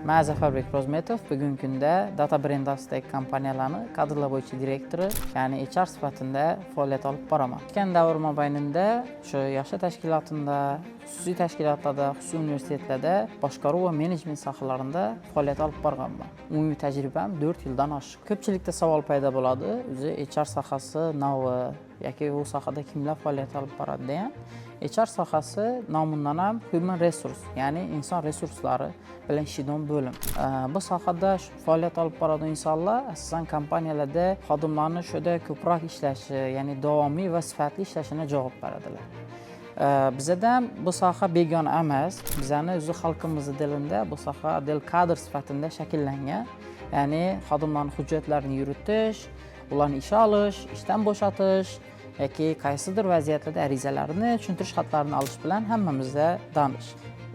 Men Zafarbek Rozmetov bugungi kunda Data Brandas'dagi kompaniyalarning kadrlar bo'yicha direktori, ya'ni HR sifatida faoliyat olib boraman. O'tgan davr mobaynida shu yoshlar tashkilotida, xususiy tashkilotlarda, xususiy universitetlarda boshqaruv va menejment sohalarida faoliyat olib borganman. Umumiy tajribam 4 yildan oshiq. Ko'pchilikda savol paydo bo'ladi, o'zi HR sohasi nomi yoki u sohada kimlar faoliyat olib boradi degan. HR sohasi nomidan ham human resource, ya'ni inson resurslari bilan ishlaydigan bo'lim. Bu sohada faoliyat olib boradigan insonlar asosan kompaniyalarda xodimlarni shuda ko'proq ishlashi, ya'ni davomiy va sifatli ishlashini javob beradilar. Bizda bu soha begona emas. Bizning o'zi xalqimizning dilida bu soha dil kadr sifatida shakllangan. Ya'ni xodimlarning hujjatlarini yuritish, ularni ishga olish, ishdan bo'shatish yoki qaysidir vaziyatlarda arizalarini, tushuntirish xatlarini olish bilan hammamizda tanish.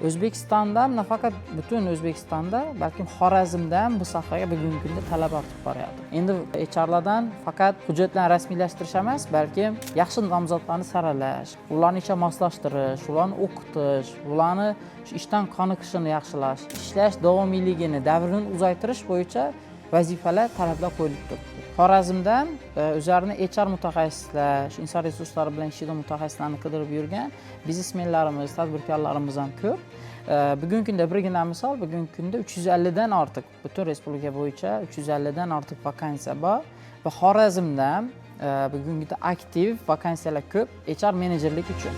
O'zbekistonda nafaqat butun O'zbekistonda, balki Xorazmda ham bu sohaga bugungi kunda talab ortib boryapti. Endi HRlardan faqat hujjatlarni rasmiylashtirish emas, balki yaxshi nomzodlarni saralash, ularni ishga moslashtirish, ularni o'qitish, ularni ishdan qoniqishini yaxshilash, ishlash davomiyligini, davrini uzaytirish bo'yicha vazifalar, talablar qo'yilib turibdi. Xorazmdan o'zlarini HR mutaxassislar, inson resurslari bilan ishlaydigan mutaxassislarni qidirib yurgan biznesmenlarimiz, tadbirkorlarimiz ham ko'p. Bugungi kunda birgina misol, bugungi kunda 350 dan ortiq, butun respublika bo'yicha 350 dan ortiq vakansiya bor va Xorazmda bugungi kunda aktiv vakansiyalar ko'p HR menejerlik uchun.